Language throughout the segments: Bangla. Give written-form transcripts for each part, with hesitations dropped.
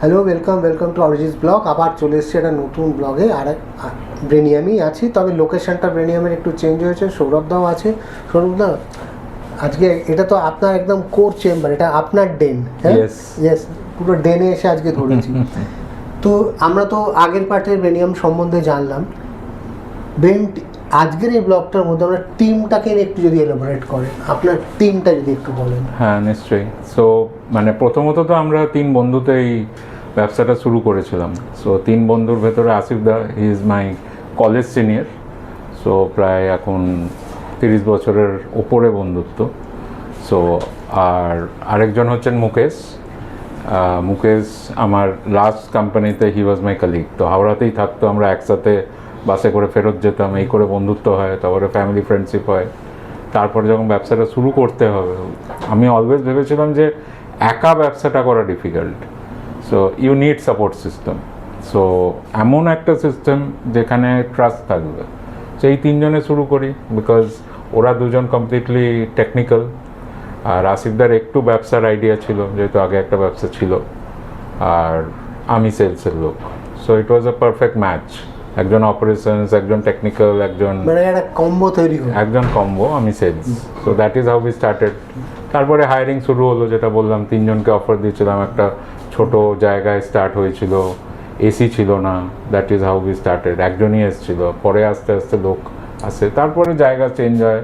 Hello, welcome to Arijit blog. আবার চলে এসেছি একটা নতুন ব্লগে। আর ব্রেনিয়ামই আছি, তবে লোকেশনটা ব্রেনিয়ামের একটু চেঞ্জ হয়েছে। সৌরভদাও আছে। সৌরভদা, আজকে এটা তো আপনার একদম কোর চেম্বার, এটা আপনার ডেন। হ্যাঁ, ইয়েস, পুরো ডেনে এসে আজকে ধরেছি। তো আমরা তো আগের পার্টের ব্রেনিয়াম সম্বন্ধে জানলাম। আজকের এই ব্লগটার মধ্যে আমরা টিমটাকে একটু যদি এলাবোরেট করেন, আপনার টিমটা যদি একটু বলেন। হ্যাঁ, নিশ্চয়ই। সো মানে প্রথমত তো আমরা 3 বন্ধুতে এই ব্যবসাটা শুরু করেছিলাম। সো 3 বন্ধুর ভেতরে আসিফ দা, he is my college senior. So প্রায় এখন 30 বছরের ওপরে বন্ধুত্ব। সো আর আরেকজন হচ্ছেন মুকেশ। মুকেশ আমার লাস্ট কোম্পানিতে হি ওয়াজ মাই কলিগ। তো হাওড়াতেই থাকতো, আমরা একসাথে বাসে করে ফেরত যেতাম, এই করে বন্ধুত্ব হয়, তারপরে ফ্যামিলি ফ্রেন্ডশিপ হয়। তারপরে যখন ব্যবসাটা শুরু করতে হবে, আমি অলওয়েজ ভেবেছিলাম যে একা ব্যবসাটা করা difficult. So you need support system. So এমন একটা সিস্টেম যেখানে ট্রাস্ট থাকবে। সো এই 3 জনে শুরু করি, বিকজ ওরা দুজন কমপ্লিটলি টেকনিক্যাল, আর আসিফদার একটু ব্যবসার আইডিয়া ছিল, যেহেতু আগে একটা ব্যবসা ছিল, আর আমি সেলসের লোক। So it was a perfect match. একজন অপারেশনস, একজন টেকনিক্যাল, একজন একটা কম্বো তৈরি হলো, একজন কম্বো, আমি sales. So that is how we started. তারপরে হায়ারিং শুরু হলো, যেটা বললাম 3 জনকে অফার দিয়েছিলাম। একটা ছোট জায়গায় স্টার্ট হয়েছিল, এসি ছিল না। That is how we started. একজনই এসেছিল, পরে আস্তে আস্তে লোক আসে, তারপরে জায়গা চেঞ্জ হয়।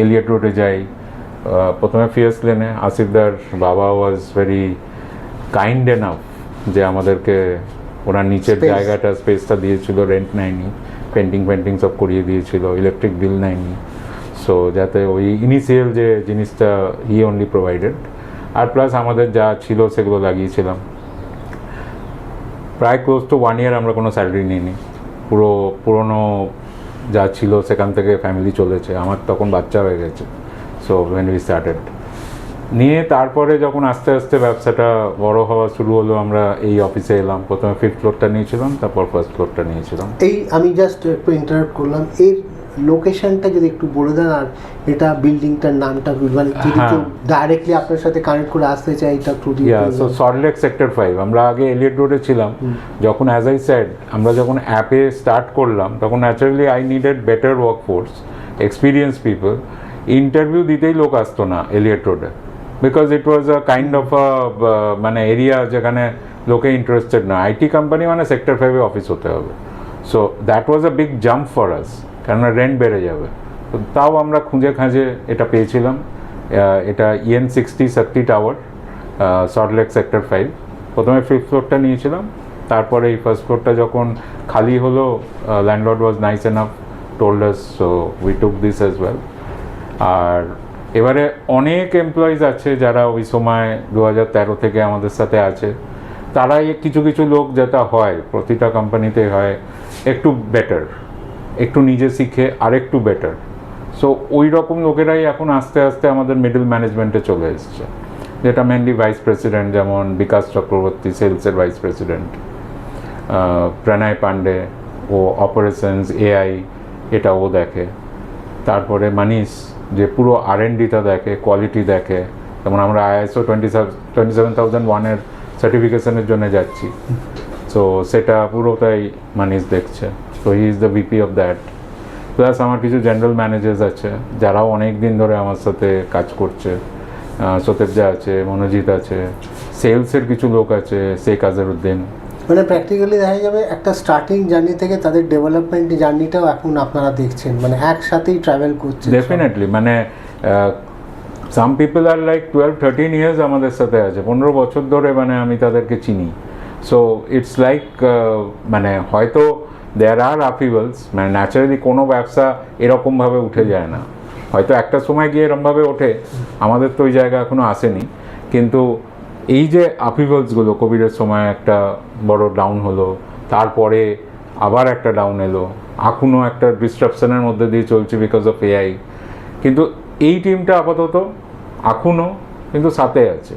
এলিয়ট রোডে যাই, প্রথমে ফিয়ার্স লেনে। আসিফদার বাবা ওয়াজ ভেরি কাইন্ড এনাফ যে আমাদেরকে ওনার নিচের জায়গাটা, স্পেসটা দিয়েছিল, রেন্ট নেয়নি, পেন্টিং সব করিয়ে দিয়েছিল, ইলেকট্রিক বিল নেয়নি। সো যাতে ওই ইনিশিয়াল যে জিনিসটা হি অনলি প্রোভাইডেড, আর প্লাস আমাদের যা ছিল সেগুলো লাগিয়েছিলাম। প্রায় ক্লোজ টু 1 ইয়ার আমরা কোনো স্যালারি নিইনি। পুরনো যা ছিল সেখান থেকে ফ্যামিলি চলেছে, আমার তখন বাচ্চা হয়ে গেছে। সো ওয়েন উই স্টার্টেড নিয়ে, তারপরে যখন আস্তে আস্তে ব্যবসাটা বড় হওয়া শুরু হলো, আমরা এই অফিসে এলাম। প্রথমে 5th ফ্লোরটা নিয়েছিলাম, তারপর 1st ফ্লোরটা নিয়েছিলাম। এই আমি জাস্ট একটু ইন্টারাপ্ট করলাম, এর লোকেশনটা যদি একটু বলে দেন, আর এটা বিল্ডিংটার নামটা, মানে যদি কেউ ডাইরেক্টলি আপনার সাথে কানেক্ট করে আসতে চায়, এটা একটু সো সল্টলেক সেক্টর 5। আমরা আগে এলিয়ট রোডে ছিলাম। যখন অ্যাজ আই সেড, আমরা যখন অ্যাপে স্টার্ট করলাম, তখন naturally I needed better workforce, experience people. Interview দিতেই লোক আসতো না এলিয়ট রোডে, because it was a kind of মানে এরিয়া যেখানে লোকে ইন্টারেস্টেড না। আইটি কোম্পানি মানে সেক্টর 5-এ অফিস হতে হবে। So that was a big jump for us, কেননা রেন্ট বেড়ে যাবে। তো তাও আমরা খুঁজে খাঁজে এটা পেয়েছিলাম। এটা EN60 শক্তি টাওয়ার, সল্টলেক সেক্টর 5। প্রথমে 5th ফ্লোরটা নিয়েছিলাম, তারপরে এই 1st ফ্লোরটা যখন খালি হলো, landlord was nice enough, told us, so we took this as well. আর এবারে অনেক এমপ্লয়িজ আছে যারা ওই সময় 2013 থেকে আমাদের সাথে আছে। তারাই কিছু লোক যেটা হয়, প্রতিটা কোম্পানিতে হয়, একটু বেটার, একটু নিজে শিখে আরেকটু বেটার। সো ওই রকম লোকেরাই এখন আস্তে আস্তে আমাদের মিডল ম্যানেজমেন্টে চলে এসছে, যেটা মেনলি ভাইস প্রেসিডেন্ট, যেমন বিকাশ চক্রবর্তী সেলসের ভাইস প্রেসিডেন্ট, প্রণয় পান্ডে, ও অপারেশনস, AI এটা ও দেখে। তারপরে মানিশ, যে পুরো R&Dটা দেখে, কোয়ালিটি দেখে। যেমন আমরা ISO 27001-এর সার্টিফিকেশনের জন্য যাচ্ছি, সো সেটা পুরোটাই মানিশ দেখছে। So he is the VP of that. Plus আমার কিছু জেনারেল ম্যানেজার্স আছে যারাও অনেক দিন ধরে আমার সাথে কাজ করছে। সতেবজা আছে, মনোজিৎ আছে, সেলসের কিছু লোক আছে, শেখ আজহারউদ্দিন। মানে প্র্যাকটিক্যালি দেখা যাবে একটা স্টার্টিং জার্নি থেকে তাদের ডেভেলপমেন্ট জার্নিটাও এখন আপনারা দেখছেন, মানে একসাথেই ট্রাভেল করছে। ডেফিনেটলি, মানে সাম পিপল আর লাইক 12-13 ইয়ার্স আমাদের সাথে আছে, 15 বছর ধরে, মানে আমি তাদেরকে চিনি। সো ইটস লাইক, মানে হয়তো দেয়ার আর আপিবলস, মানে ন্যাচারালি কোনো ব্যবসা এরকমভাবে উঠে যায় না। হয়তো একটা সময় গিয়ে এরকমভাবে ওঠে, আমাদের তো ওই জায়গা এখনও আসেনি। কিন্তু এই যে আপিবলসগুলো, কোভিডের সময় একটা বড় ডাউন হলো, তারপরে আবার একটা ডাউন এলো, এখনও একটা ডিস্ট্রাকশনের মধ্যে দিয়ে চলছে বিকজ অফ AI। কিন্তু এই টিমটা আপাতত এখনও কিন্তু সাথে আছে।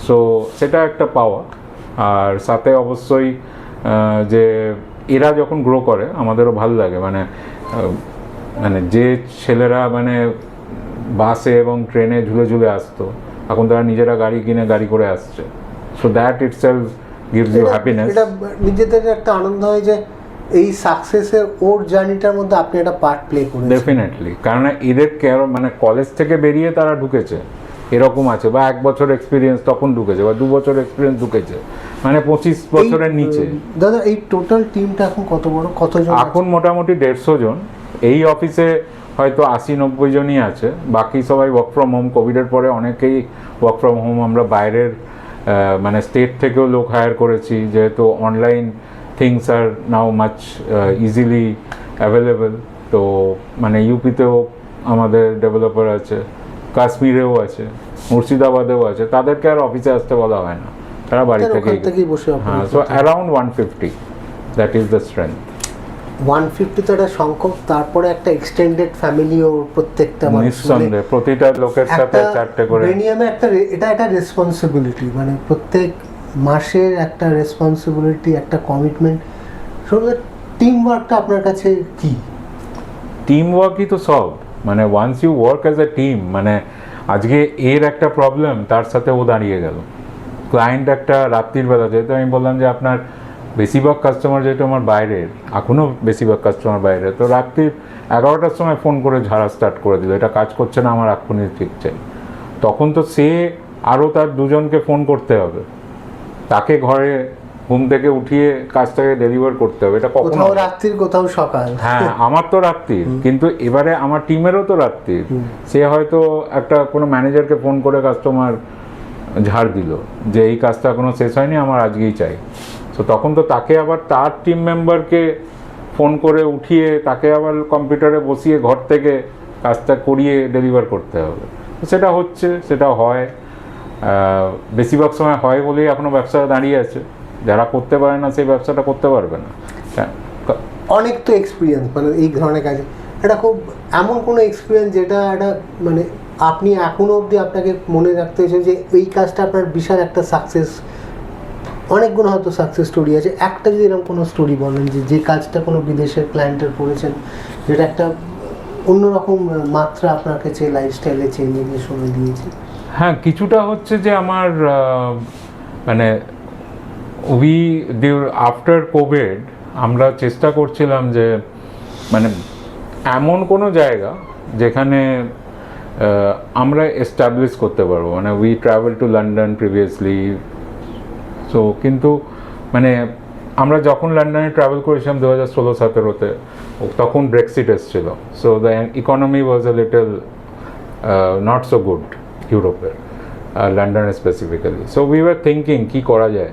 সো সেটা একটা পাওয়া। আর সাথে অবশ্যই যে এরা যখন গ্রো করে আমাদেরও ভালো লাগে, মানে যে ছেলেরা মানে বাসে এবং ট্রেনে ঝুলে আসতো, এখন তারা নিজেরা গাড়ি কিনে গাড়ি করে আসছে। So that itself gives you happiness. এটা নিজেদের একটা আনন্দ হয় যে এই সাকসেসের ওর জার্নিটার মধ্যে আপনি একটা পার্ট প্লে করেছেন। ডেফিনেটলি, কারণ এদের কেয়ার মানে কলেজ থেকে বেরিয়ে তারা ঢুকেছে এরকম আছে, বা 1 বছর এক্সপিরিয়েন্স তখন ঢুকেছে, বা 2 বছর এক্সপিরিয়েন্স ঢুকেছে, মানে 25 বছরের নিচে। দাদা এই টোটাল টিমটা এখন কত বড়, কতজন? এখন মোটামুটি 150 জন। এই অফিসে হয়তো 80-90 জনই আছে, বাকি সবাই ওয়ার্ক ফ্রম হোম। কোভিডের পরে অনেকেই ওয়ার্ক ফ্রম হোম। আমরা বাইরের মানে স্টেট থেকেও লোক হায়ার করেছি, যেহেতু online things are now much easily available. তো মানে ইউপিতেও আমাদের ডেভেলপার আছে, কাশ্মীরেও আছে, মুর্শিদাবাদেও আছে। তাদেরকে আর অফিসে আসতে বলা হয় না, তারা বাড়ি থেকেই বসে। হ্যাঁ, so around 150, that is the strength. 150 তো একটা সংখ্যক, তারপরে একটা এক্সটেন্ডেড ফ্যামিলিও প্রত্যেকটা নিঃসন্দেহে প্রতিটা লোকের সাথে 4টে করে। ব্রেনিয়ামে এটা একটা রেসপন্সিবিলিটি, মানে প্রত্যেক মাসের একটা রেসপন্সিবিলিটি, একটা কমিটমেন্ট। টিম ওয়ার্কটা আপনার কাছে কি? টিম ওয়ার্কই তো সব, মানে once you work as a team, মানে আজকে এর একটা প্রবলেম, তার সাথে ও দাঁড়িয়ে গেল। ক্লায়েন্ট একটা রাত্রির বেলা, যেহেতু আমি বললাম যে আপনার বেশিরভাগ কাস্টমার যেহেতু আমার বাইরের, এখনও বেশিরভাগ কাস্টমার বাইরে, তো রাত্রির 11টার সময় ফোন করে ঝাড়া স্টার্ট করে দিল, এটা কাজ করছে না, আমার এক্ষুনি ঠিক চাই। তখন তো সে আরও তার 2 জনকে ফোন করতে হবে, তাকে ঘরে ঘুম থেকে উঠিয়ে কাজটাকে ডেলিভার করতে হবে। এটা কখনো কোথাও রাত্রির, কোথাও সকাল। হ্যাঁ, আমার তো রাত্রির, কিন্তু এবারে আমার টিমেরও তো রাত্রির। সে হয়তো একটা কোনো ম্যানেজারকে ফোন করে কাস্টমার ঝাড় দিল যে এই কাজটা এখনো শেষ হয়নি, আমার আজকেই চাই। তো তখন তো তাকে আবার তার টিম মেম্বারকে ফোন করে উঠিয়ে তাকে আবার কম্পিউটারে বসিয়ে ঘর থেকে কাজটা করিয়ে ডেলিভার করতে হবে। সেটা হচ্ছে, সেটা হয়, বেশিরভাগ সময় হয় বলেই এখনও ব্যবসাটা দাঁড়িয়ে আছে। যারা করতে পারে না সেই ব্যবসাটা করতে পারবে না। অনেক তো এক্সপিরিয়েন্স মানে এই ধরনের কাজে, এটা খুব এমন কোনো এক্সপিরিয়েন্স যেটা একটা মানে আপনি এখনও অবধি আপনাকে মনে রাখতে হয়েছে যে এই কাজটা আপনার বিশাল একটা সাকসেস। অনেকগুলো হয়তো সাকসেস স্টোরি আছে, একটা যদি এরকম কোনো স্টোরি বলেন যে কাজটা কোনো বিদেশের ক্লায়েন্টের করেছেন, যেটা একটা অন্যরকম মাত্রা আপনার কাছে লাইফস্টাইলে চেঞ্জিংয়ের সময় দিয়েছে। হ্যাঁ, কিছুটা হচ্ছে যে আমার মানে আফটার কোভিড আমরা চেষ্টা করছিলাম যে মানে এমন কোনো জায়গা যেখানে আমরা এস্টাবলিশ করতে পারবো। মানে we travel to London previously, so কিন্তু মানে আমরা যখন লন্ডনে ট্রাভেল করেছিলাম 2016-17-তে, তখন ব্রেক্সিট এসেছিল। So the economy was a little not so good ইউরোপের, লন্ডনে specifically. So we were thinking কী করা যায়,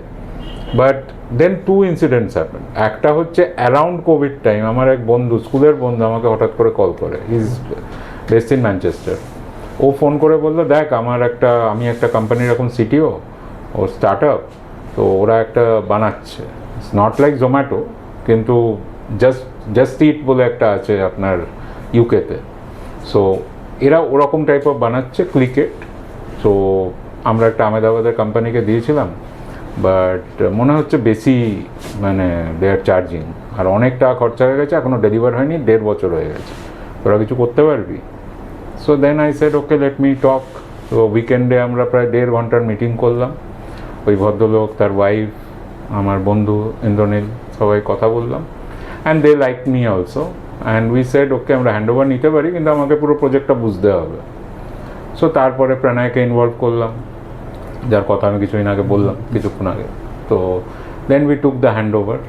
বাট দেন 2 ইনসিডেন্টস হ্যাপেন। একটা হচ্ছে অ্যারাউন্ড কোভিড টাইম আমার এক বন্ধু, স্কুলের বন্ধু, আমাকে হঠাৎ করে কল করে। He is based in Manchester. ও ফোন করে বললো, দেখ আমি একটা কোম্পানির এখন সিটিও, ও স্টার্ট আপ, তো ওরা একটা বানাচ্ছে, ইটস নট লাইক জোম্যাটো, কিন্তু জাস্ট ইট বলে একটা আছে আপনার ইউকেতে। সো এরা ওরকম টাইপ অফ বানাচ্ছে, ক্লিকেট। সো আমরা একটা আহমেদাবাদের কোম্পানিকে দিয়েছিলাম, বাট মনে হচ্ছে বেশি মানে দে আর চার্জিং, আর অনেক টাকা খরচা হয়ে গেছে, এখনও ডেলিভার হয়নি, 1.5 বছর হয়ে গেছে, তোরা কিছু করতে পারবি? So then I said okay, let me talk. তো উইকেন্ডে আমরা প্রায় 1.5 ঘন্টার মিটিং করলাম। ওই ভদ্রলোক, তার ওয়াইফ, আমার বন্ধু ইন্দ্রনীল, সবাই কথা বললাম, and they like me also, and we said okay আমরা হ্যান্ডওভার নিতে পারি, কিন্তু আমাকে পুরো প্রজেক্টটা বুঝতে হবে। সো তারপরে প্রণয়কে ইনভলভ করলাম, যার কথা আমি কিছুক্ষণ আগে। তো then we took the hand over,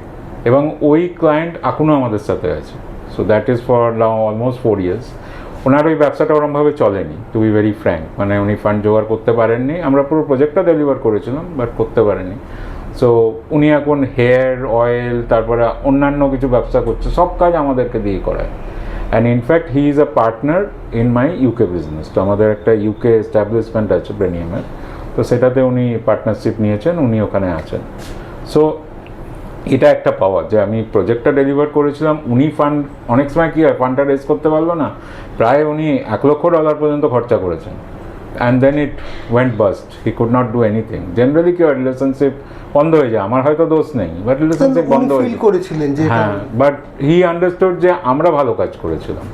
এবং ওই ক্লায়েন্ট এখনও আমাদের সাথে আছে। So that is for now almost 4 years। ওনার ওই ব্যবসাটা ওরমভাবে চলেনি, টু বি ভেরি ফ্র্যাঙ্ক, মানে উনি ফান্ড জোগাড় করতে পারেননি। আমরা পুরো প্রজেক্টটা ডেলিভার করেছিলাম, বাট করতে পারেনি। সো উনি এখন হেয়ার অয়েল, তারপরে অন্যান্য কিছু ব্যবসা করছে, সব কাজ আমাদেরকে দিয়েই করায়। And in fact he is a partner in my UK business. তো আমাদের একটা ইউকে এস্টাবলিশমেন্ট আছে ব্রেনিয়ামের, তো সেটাতে উনি পার্টনারশিপ নিয়েছেন, উনি ওখানে আছেন। সো এটা একটা পাওয়ার যে আমি প্রজেক্টটা ডেলিভার করেছিলাম, উনি ফান্ড, অনেক সময় কী হয় ফান্ডটা রেজ করতে পারলো না, প্রায় উনি $1 লক্ষ পর্যন্ত খরচা করেছেন, and then it went bust, he could not do anything. Generally কি হয়, রিলেশনশিপ বন্ধ হয়ে যায়। আমার হয়তো দোষ নেই, বাট রিলেশনশিপ বন্ধ হয়ে যায়। হ্যাঁ, বাট হি আন্ডারস্টুড যে আমরা ভালো কাজ করেছিলাম।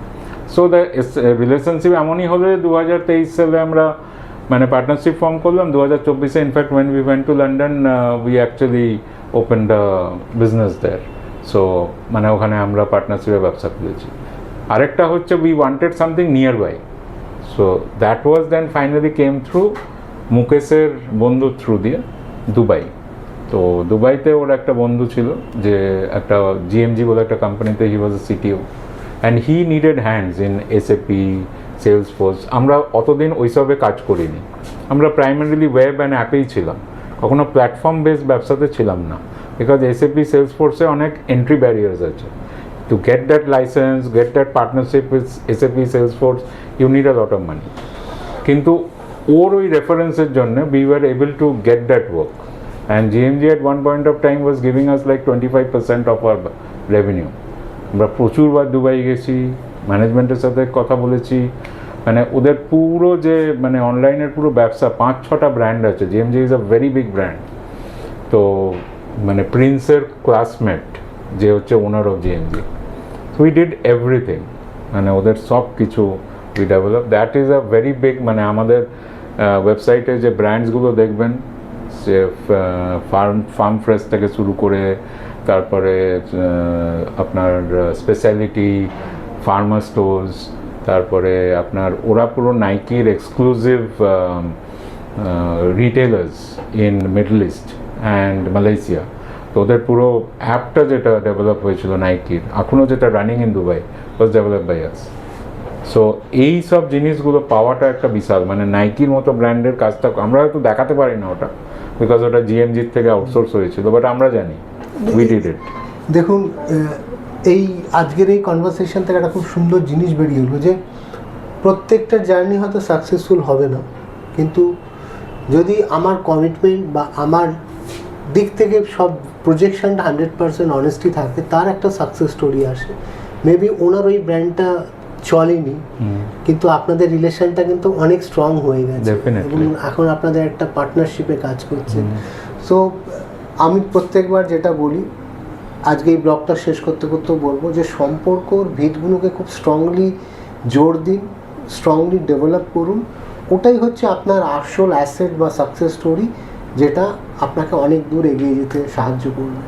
সো দ্য রিলেশনশিপ এমনই হলে 2023 সালে আমরা মানে পার্টনারশিপ ফর্ম করলাম 2024-এ। In fact when we went to London we actually open the business there. So মানে ওখানে আমরা পার্টনারশিপে ব্যবসা খুলেছি। আরেকটা হচ্ছে we wanted something nearby, so that was then finally came through মুকেশের বন্ধু থ্রু দিয়ে দুবাই। তো দুবাইতে ওর একটা বন্ধু ছিল যে একটা জিএমজি বলে একটা কোম্পানিতে he was a CTO, and he needed hands in SAP, Salesforce. আমরা অতদিন ওইসবে কাজ করিনি, আমরা প্রাইমারিলি ওয়েব অ্যান্ড অ্যাপেই ছিলাম, কখনো প্ল্যাটফর্ম বেসড ব্যবসাতে ছিলাম না, বিকজ এসএপি সেলসফোর্সে অনেক এন্ট্রি ব্যারিয়ার্স আছে। To get that licence, get that partnership with SAP Salesforce, you need a lot of money. কিন্তু ওর ওই রেফারেন্সের জন্য we were able to get that work, and GMG at one point of time was giving us like 25% of our revenue. আমরা প্রচুরবার দুবাই গেছি, ম্যানেজমেন্টের সাথে কথা বলেছি, মানে ওদের পুরো যে মানে অনলাইনের পুরো ব্যবসা, 5-6টা ব্র্যান্ড আছে। GMG is a very big brand. তো মানে প্রিন্সের ক্লাসমেট যে হচ্ছে ওনার of GMG, we did everything, মানে ওদের সব কিছু we develop. That is a very big, মানে আমাদের ওয়েবসাইটে যে ব্র্যান্ডসগুলো দেখবেন, সে ফার্ম ফ্রেশ থেকে শুরু করে, তারপরে আপনার স্পেশালিটি, ফার্মার স্টোর্স, তারপরে আপনার ওরা পুরো নাইকির exclusive retailers in Middle East and Malaysia. তো ওদের পুরো অ্যাপটা যেটা ডেভেলপ হয়েছিল নাইকির, এখনও যেটা running in Dubai, was develop by us. So এই সব জিনিসগুলো পাওয়াটা একটা বিশাল, মানে নাইকির মতো ব্র্যান্ডের কাজটা আমরা হয়তো দেখাতে পারি না ওটা, বিকজ ওটা জিএমজির থেকে আউটসোর্স হয়েছিল, বাট আমরা জানি উই ডিড ইট। দেখুন, এই আজকের এই কনভারসেশন থেকে একটা খুব সুন্দর জিনিস বেরিয়ে এলো যে প্রত্যেকটা জার্নি হয়তো সাকসেসফুল হবে না, কিন্তু যদি আমার কমিটমেন্ট বা আমার দিক থেকে সব প্রজেকশনটা 100% অনেস্টি থাকে, তার একটা সাকসেস স্টোরি আসে। মেবি ওনার ওই ব্র্যান্ডটা চলেনি, কিন্তু আপনাদের রিলেশনটা কিন্তু অনেক স্ট্রং হয়ে গেছে এবং এখন আপনাদের একটা পার্টনারশিপে কাজ করছে। সো আমি প্রত্যেকবার যেটা বলি, আজকে এই ব্লগটা শেষ করতে করতেও বলবো যে সম্পর্কর ভিতগুলোকে খুব স্ট্রংলি জোর দিন, স্ট্রংলি ডেভেলপ করুন। ওটাই হচ্ছে আপনার আসল অ্যাসেট বা সাকসেস স্টোরি, যেটা আপনাকে অনেক দূর এগিয়ে যেতে সাহায্য করবে।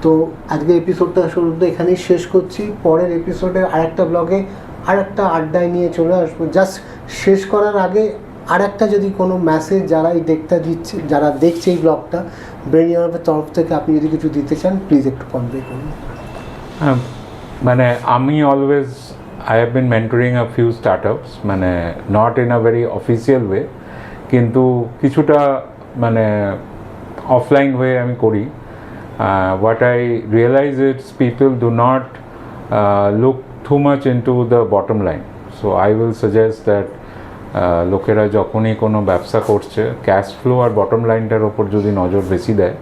তো আজকে এপিসোডটা শুরুতে এখানেই শেষ করছি। পরের এপিসোডে আরেকটা ব্লগে আরেকটা আড্ডায় নিয়ে চলে আসবো। জাস্ট শেষ করার আগে আরেকটা যদি কোনো মেসেজ যারা এই যারা দেখছে এই ব্লগটা, ব্রেন ইউরোপের তরফ থেকে আপনি যদি কিছু দিতে চান, প্লিজ একটু কনভে করুন। মানে আমি always I have been mentoring a few startups, মানে not in a very official way, কিন্তু কিছুটা মানে অফলাইন হয়ে আমি করি। What I realise it's people do not look too much into the bottom line. So I will suggest that লোকেরা যখনই কোনো ব্যবসা করছে, ক্যাশ ফ্লো আর বটম লাইনটার ওপর যদি নজর বেশি দেয়,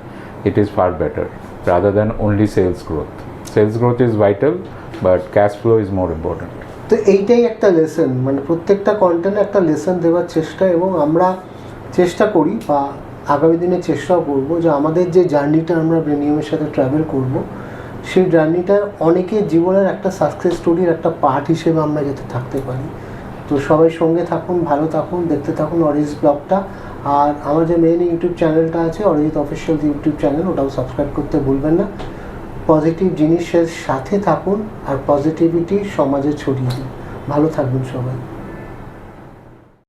it is far better rather than only sales growth. Sales growth is vital, but cash flow is more important. তো এইটাই একটা লেসন, মানে প্রত্যেকটা কন্টেন্টে একটা লেসন দেওয়ার চেষ্টা, এবং আমরা চেষ্টা করি বা আগামী দিনে চেষ্টাও করবো যে আমাদের যে জার্নিটা আমরা ব্রেনিয়ামের সাথে ট্রাভেল করবো, সেই জার্নিটা অনেকের জীবনের একটা সাকসেস স্টোরির একটা পার্ট হিসেবে আমরা যাতে থাকতে পারি। তো সবাই সঙ্গে থাকুন, ভালো থাকুন, দেখতে থাকুন অরিজিৎ ব্লগটা। আর আমার যে মেইন ইউটিউব চ্যানেলটা আছে, অরিজিৎ অফিসিয়াল ইউটিউব চ্যানেল, ওটাও সাবস্ক্রাইব করতে ভুলবেন না। পজিটিভ জিনিসের সাথে থাকুন আর পজিটিভিটি সমাজে ছড়িয়ে দিন। ভালো থাকবেন সবাই।